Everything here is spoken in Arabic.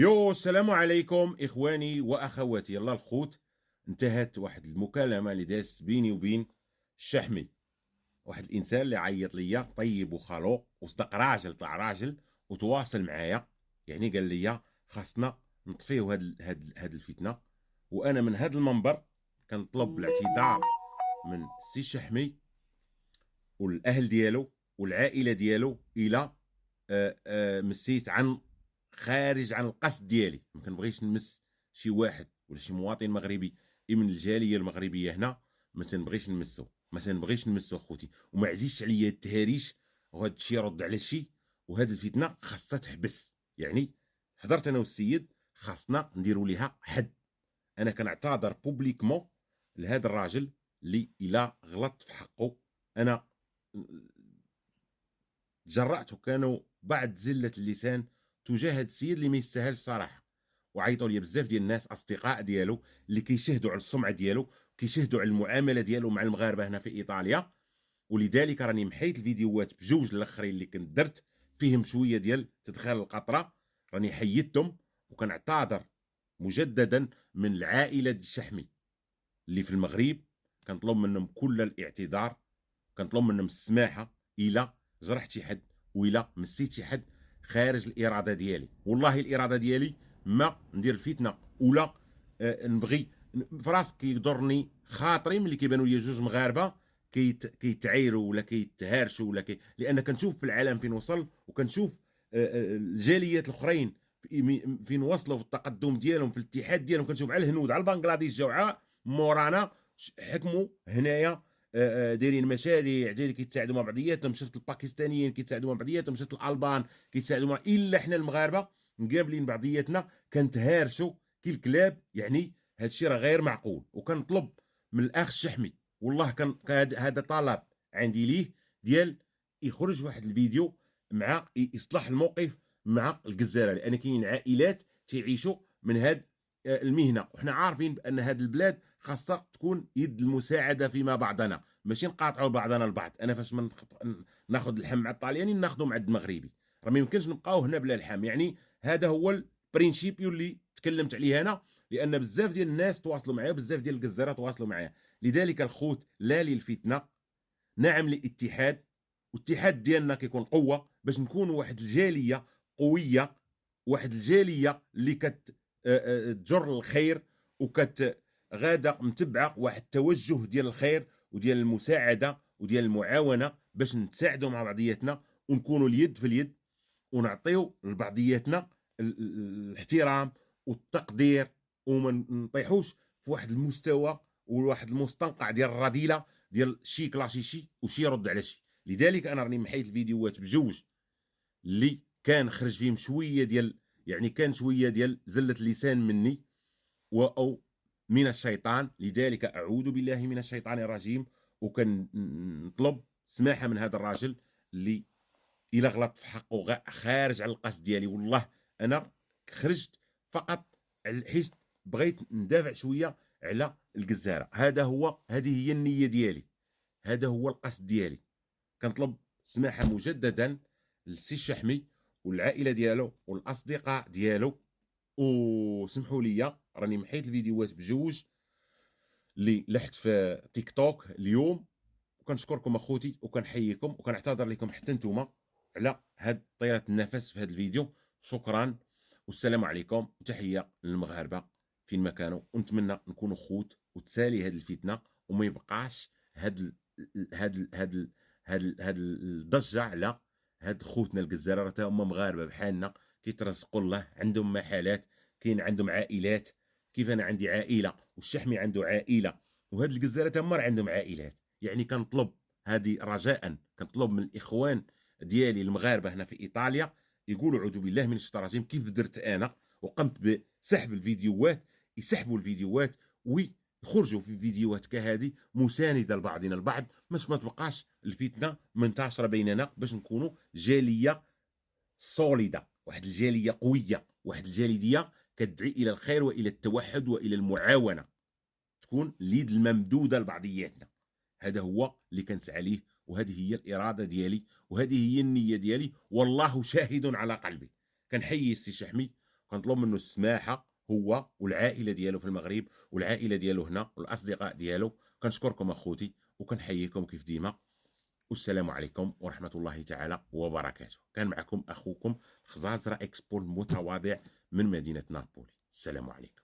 يو السلام عليكم اخواني واخواتي. يلا الخوت، انتهت واحد المكالمه اللي دازت بيني وبين الشحمي، واحد الانسان اللي عيط ليا طيب وخلوق وصدق راجل طلع راجل وتواصل معايا. يعني قال لي خاصنا نطفيو هاد الفتنه، وانا من هاد المنبر كنطلب الاعتذار من السي الشحمي والاهل ديالو والعائله ديالو الى مسيت عن خارج عن القصد ديالي. ما كنبغيش نمس شي واحد ولا شي مواطن مغربي من الجاليه المغربيه هنا، ما تنبغيش نمسو اخوتي، وما عزيزش عليا التهاريش وهذا الشيء يرد على شي. وهذه الفتنه خاصها تحبس. يعني حضرت انا والسيد، خاصنا نديروا ليها حد. انا كنعتذر بوبليكمون لهذا الراجل اللي الا غلط في حقه. انا تجرأت، وكانوا بعد زلة اللسان تجاه هذا السيد اللي ما يستاهلش صراحه. وعيطوا لي بزاف ديال الناس اصدقاء ديالو اللي كيشهدوا على السمعه ديالو، كيشهدوا على المعامله ديالو مع المغاربه هنا في ايطاليا. ولذلك راني محيت الفيديوهات بجوج الاخرين اللي كنت درت فيهم شويه ديال تدخل القطره، راني حيدتهم. وكنعتذر مجددا من العائله ديال الشحمي اللي في المغرب، كنطلب منهم كل الاعتذار، كنطلب منهم السماحه الى جرحت شي حد وإلا مسيت شي حد خارج الاراده ديالي. والله الاراده ديالي ما ندير الفتنه ولا نبغي فراسك كيضرني خاطري ملي كيبانوا لي جوج مغاربه كيتعايروا ولا كيتهارشوا لان كنشوف في العالم فين وصل، وكنشوف الجاليات الاخرين فين وصلوا في التقدم ديالهم في الاتحاد ديالهم. كنشوف على الهنود على البنغلاديش جاو مورانا حكموا هنايا، دايرين مشاريع، دايرين كيتساعدوا مع بعضياتهم. شفت الباكستانيين كيتساعدوا مع بعضياتهم، شفت الالبان كيتساعدوا مع الا حنا المغاربه مقابلين بعضياتنا كنتهارشوا كي الكلاب. يعني هذا الشيء راه غير معقول. وكنطلب من الاخ الشحمي، والله كان هذا طلب عندي ليه، ديال يخرج واحد الفيديو مع يصلح الموقف مع الجزائر، لان كاين عائلات تعيشوا من هذا المهنه. وحنا عارفين بان هذه البلاد خاصها تكون يد المساعده فيما بعضنا، ماشي نقاطعوا بعضنا البعض. انا فاش من ناخذ اللحم مع الطالياني ناخذه مع المغربي، راه ما يمكنش نبقاو هنا بلا لحم. يعني هذا هو البرينشيبيو اللي تكلمت عليه انا، لان بزاف ديال الناس تواصلوا معايا، بزاف ديال الجزائره تواصلوا معايا. لذلك الخوت، لا للفتنه، نعم للاتحاد. والاتحاد ديالنا كيكون قوه باش نكونوا واحد الجاليه قويه، واحد الجاليه اللي تجر الخير وكت غاده متبعه واحد التوجه ديال الخير وديال المساعده وديال المعاونه، باش نتساعدوا مع بعضياتنا ونكونوا اليد في اليد، ونعطيو لبعضياتنا الاحترام والتقدير، وما نطيحوش في واحد المستوى وواحد المستنقع ديال الرذيله ديال شي كلاشي شي وشي يرد على شي. لذلك انا راني محيت الفيديوهات بجوج اللي كان خرج فيهم شويه ديال، يعني كان شويه ديال زله اللسان مني او من الشيطان. لذلك اعوذ بالله من الشيطان الرجيم، وكنطلب سماحه من هذا الراجل اللي الا غلط في حقه خارج على القصد ديالي. والله انا خرجت فقط حيت بغيت ندافع شويه على الجزاره. هذه هي النيه ديالي، هذا هو القصد ديالي. كنطلب سماحه مجددا للسي الشحمي والعائله ديالو والاصدقاء ديالو. وسمحوا لي راني محيت الفيديوهات بجوج اللي لحت في تيك توك اليوم. وكنشكركم اخوتي وكنحييكم وكنعتذر لكم حتى نتوما على هاد طيله النفس في هذا الفيديو. شكرا والسلام عليكم وتحيه للمغاربه فين ما كانوا. ونتمنى نكونوا خوت وتسالي هذه الفتنه وما يبقاش هاد الضجه على هاد خوتنا الجزائر. حتى هما مغاربه بحالنا كيترزقوا الله، عندهم محلات، كاين عندهم عائلات. كيف انا عندي عائله والشحمي عنده عائله، وهاد الجزائر تما عندهم عائلات. يعني كنطلب هذه رجاء، كنطلب من الاخوان ديالي المغاربه هنا في ايطاليا يقولوا اعوذ بالله من الشيطان الرجيم كيف درت انا، وقمت بسحب الفيديوهات، يسحبوا الفيديوهات ويخرجوا في فيديوهات كهذه مسانده لبعضنا البعض، باش ما تبقاش الفتنه منتشره بيننا، باش نكونوا جاليه سوليده، واحد الجاليه قويه، واحد الجاليه كتدعي الى الخير والى التوحد والى المعاونه، تكون اليد الممدوده لبعضياتنا. هذا هو اللي كنسعى ليه، وهذه هي الاراده ديالي، وهذه هي النيه ديالي، والله شاهد على قلبي. كنحيي السي شحمي كنطلب منه السماحه هو والعائله ديالو في المغرب والعائله ديالو هنا والاصدقاء ديالو. كنشكركم اخوتي وكنحييكم كيف ديما، والسلام عليكم ورحمه الله تعالى وبركاته. كان معكم اخوكم خزازرة اكسبو المتواضع من مدينه نابولي. السلام عليكم.